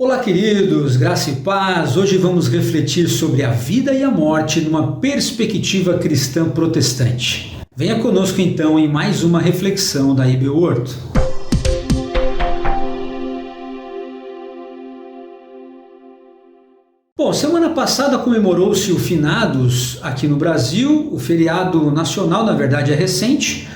Olá, queridos, graça e paz. Hoje vamos refletir sobre a vida e a morte numa perspectiva cristã protestante. Venha conosco então em mais uma reflexão da IB Horto. Bom, semana passada comemorou-se o Finados aqui no Brasil. O feriado nacional, na verdade, é recente,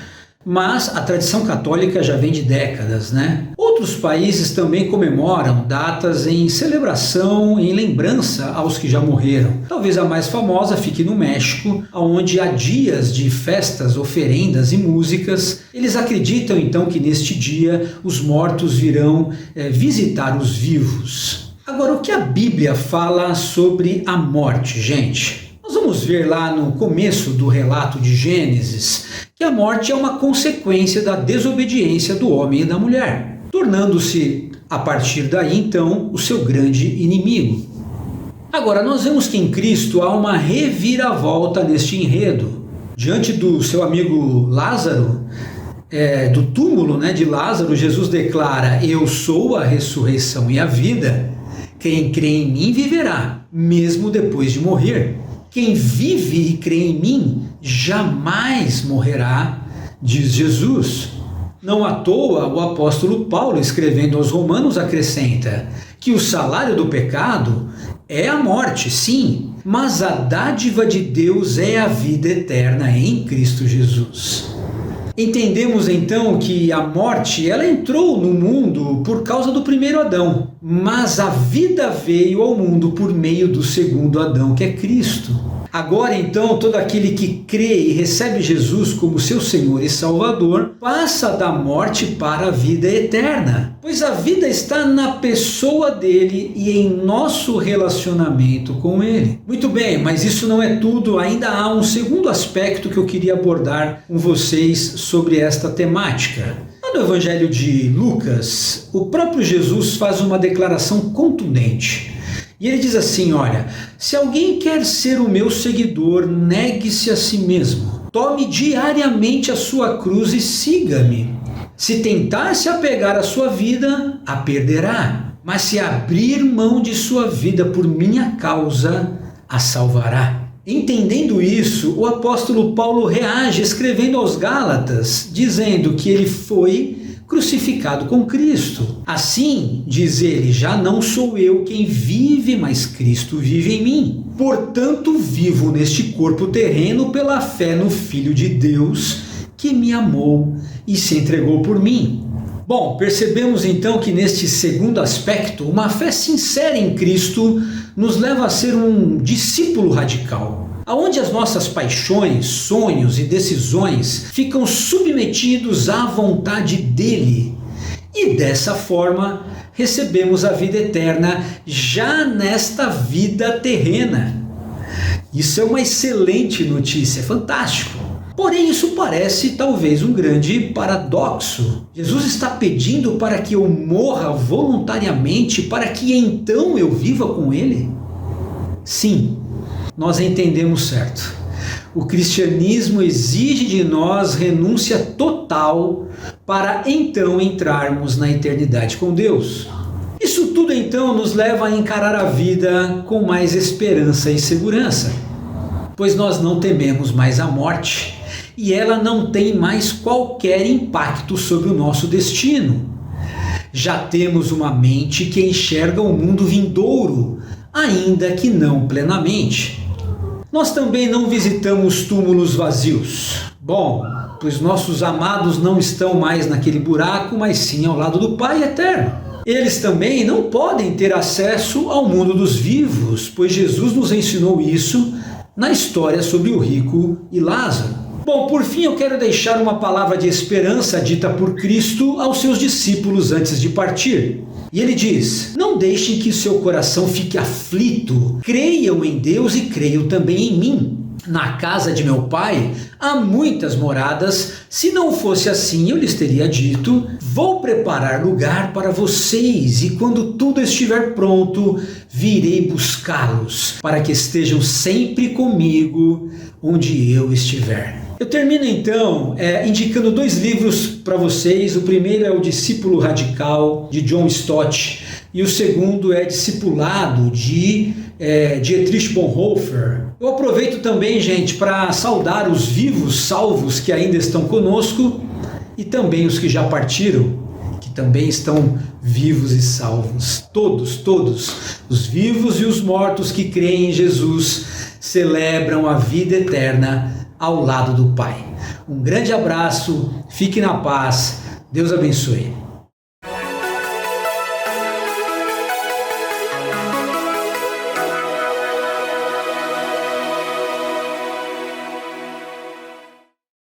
mas a tradição católica já vem de décadas, né? Outros países também comemoram datas em celebração, em lembrança aos que já morreram. Talvez a mais famosa fique no México, onde há dias de festas, oferendas e músicas. Eles acreditam então que neste dia os mortos virão visitar os vivos. Agora, o que a Bíblia fala sobre a morte, gente? Nós vamos ver lá no começo do relato de Gênesis que a morte é uma consequência da desobediência do homem e da mulher, tornando-se, a partir daí, então, o seu grande inimigo. Agora, nós vemos que em Cristo há uma reviravolta neste enredo. Diante do seu amigo Lázaro, do túmulo de Lázaro, Jesus declara: "Eu sou a ressurreição e a vida. Quem crê em mim viverá, mesmo depois de morrer. Quem vive e crê em mim jamais morrerá", diz Jesus. Não à toa, o apóstolo Paulo, escrevendo aos Romanos, acrescenta que o salário do pecado é a morte, sim, mas a dádiva de Deus é a vida eterna em Cristo Jesus. Entendemos então que a morte ela entrou no mundo por causa do primeiro Adão, mas a vida veio ao mundo por meio do segundo Adão, que é Cristo. Agora então todo aquele que crê e recebe Jesus como seu Senhor e Salvador passa da morte para a vida eterna, pois a vida está na pessoa dele e em nosso relacionamento com ele. Muito bem, mas isso não é tudo, ainda há um segundo aspecto que eu queria abordar com vocês sobre esta temática. No Evangelho de Lucas, o próprio Jesus faz uma declaração contundente. E ele diz assim: olha, se alguém quer ser o meu seguidor, negue-se a si mesmo. Tome diariamente a sua cruz e siga-me. Se tentar se apegar à sua vida, a perderá. Mas se abrir mão de sua vida por minha causa, a salvará. Entendendo isso, o apóstolo Paulo reage escrevendo aos Gálatas, dizendo que ele foi crucificado com Cristo. Assim, diz ele, já não sou eu quem vive, mas Cristo vive em mim. Portanto, vivo neste corpo terreno pela fé no Filho de Deus, que me amou e se entregou por mim. Bom, percebemos então que neste segundo aspecto, uma fé sincera em Cristo nos leva a ser um discípulo radical, aonde as nossas paixões, sonhos e decisões ficam submetidos à vontade dele. E dessa forma, recebemos a vida eterna já nesta vida terrena. Isso é uma excelente notícia, é fantástico. Porém, isso parece talvez um grande paradoxo. Jesus está pedindo para que eu morra voluntariamente para que então eu viva com ele? Sim, nós entendemos certo. O cristianismo exige de nós renúncia total para então entrarmos na eternidade com Deus. Isso tudo então nos leva a encarar a vida com mais esperança e segurança, pois nós não tememos mais a morte e ela não tem mais qualquer impacto sobre o nosso destino. Já temos uma mente que enxerga o mundo vindouro, ainda que não plenamente. Nós também não visitamos túmulos vazios. Bom, pois nossos amados não estão mais naquele buraco, mas sim ao lado do Pai eterno. Eles também não podem ter acesso ao mundo dos vivos, pois Jesus nos ensinou isso na história sobre o rico e Lázaro. Bom, por fim eu quero deixar uma palavra de esperança dita por Cristo aos seus discípulos antes de partir. E ele diz: não deixem que seu coração fique aflito, creiam em Deus e creiam também em mim. Na casa de meu pai há muitas moradas, se não fosse assim eu lhes teria dito, vou preparar lugar para vocês e quando tudo estiver pronto, virei buscá-los, para que estejam sempre comigo onde eu estiver. Eu termino então indicando 2 livros para vocês. O primeiro é O Discípulo Radical, de John Stott, e o segundo é Discipulado, de Dietrich Bonhoeffer. Eu aproveito também, gente, para saudar os vivos salvos que ainda estão conosco e também os que já partiram, que também estão vivos e salvos. Todos, os vivos e os mortos que creem em Jesus, celebram a vida eterna ao lado do Pai. Um grande abraço, fique na paz, Deus abençoe.